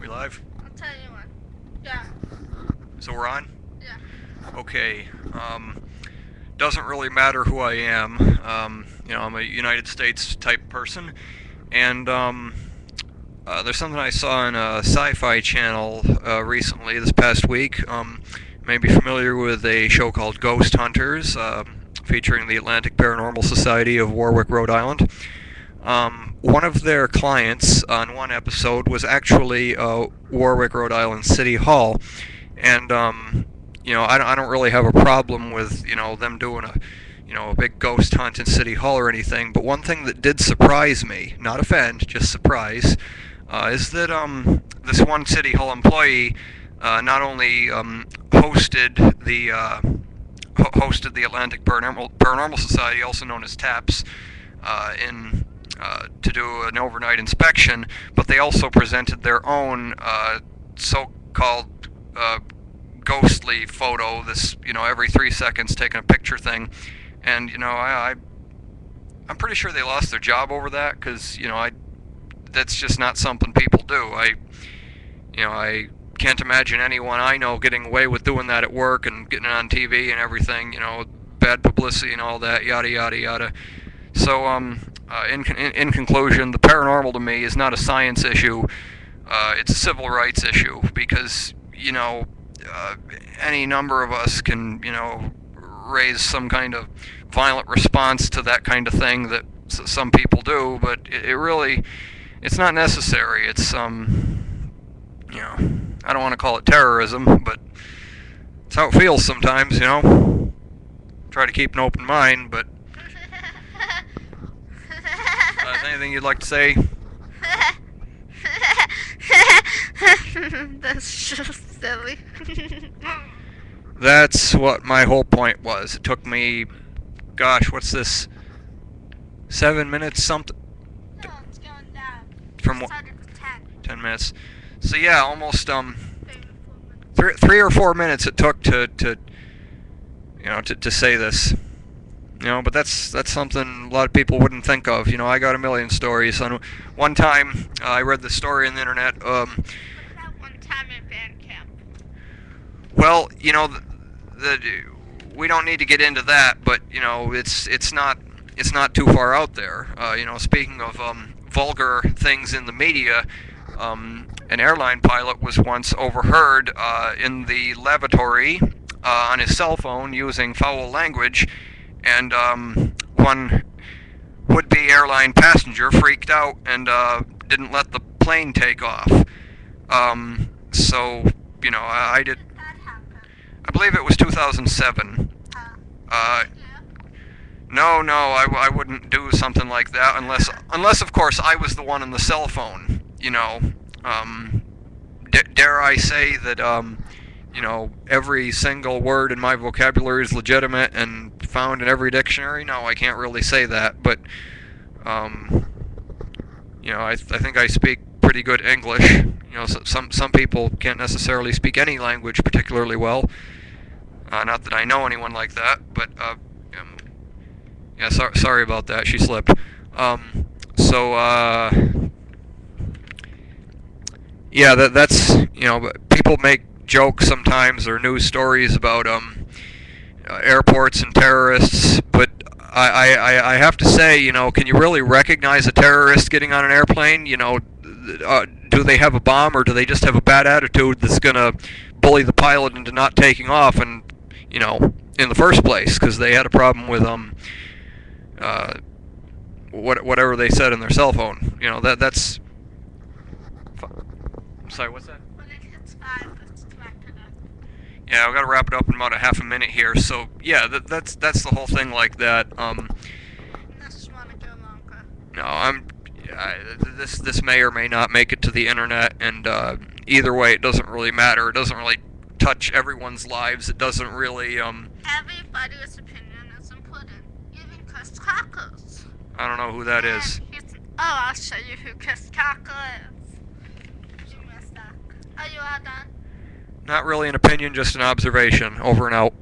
We live? I'll tell you one. Yeah. So we're on? Yeah. Okay. Doesn't really matter who I am. I'm a United States type person. And there's something I saw on a Sci-Fi Channel recently, this past week. You may be familiar with a show called Ghost Hunters, featuring the Atlantic Paranormal Society of Warwick, Rhode Island. One of their clients on one episode was actually Warwick, Rhode Island City Hall, and I don't really have a problem with them doing a big ghost hunt in City Hall or anything. But one thing that did surprise me, not offend, just surprise, is that this one City Hall employee not only hosted the Atlantic Paranormal Society, also known as TAPS, in to do an overnight inspection, but they also presented their own so-called ghostly photo. This, every 3 seconds taking a picture thing, and I'm pretty sure they lost their job over that because that's just not something people do. I can't imagine anyone I know getting away with doing that at work and getting it on TV and everything. Bad publicity and all that, yada yada yada. So, in conclusion, the paranormal to me is not a science issue. It's a civil rights issue because any number of us can raise some kind of violent response to that kind of thing that some people do, but it's not necessary. It's I don't want to call it terrorism, but it's how it feels sometimes. Try to keep an open mind, but. Anything you'd like to say? That's just silly. That's what my whole point was. It took me, gosh, what's this? 7 minutes something? No, it's going down. From It started with 10. 10 minutes. So yeah, almost 3 or 4 minutes. three or 4 minutes it took to say this. But that's something a lot of people wouldn't think of. I got a million stories. On one time, I read the story on the internet. What about one time at band camp? Well, we don't need to get into that, but it's not too far out there. Speaking of vulgar things in the media, an airline pilot was once overheard in the lavatory on his cell phone using foul language. And one would-be airline passenger freaked out and didn't let the plane take off. So, I did. That happened. I believe it was 2007. Yeah. No, I wouldn't do something like that unless of course I was the one on the cell phone. Dare I say that every single word in my vocabulary is legitimate and found in every dictionary? No, I can't really say that, but I think I speak pretty good English. Some people can't necessarily speak any language particularly well. Not that I know anyone like that, but yeah, sorry about that. She slipped. Yeah, that's people make jokes sometimes or news stories about airports and terrorists, but I have to say, can you really recognize a terrorist getting on an airplane? Do they have a bomb or do they just have a bad attitude that's gonna bully the pilot into not taking off and in the first place because they had a problem with whatever they said in their cell phone? That's. Sorry, what's that? When it hits 5, let's wrap it up. Yeah, I've got to wrap it up in about a half a minute here. So yeah, that's the whole thing like that. Unless you want to go longer. No, this may or may not make it to the internet, and either way, it doesn't really matter. It doesn't really touch everyone's lives. It doesn't really Everybody's opinion is important. Even Chris Cockles. I don't know who that is. I'll show you who Chris Cockle is. You missed that. Are you all done? Not really an opinion, just an observation. Over and out.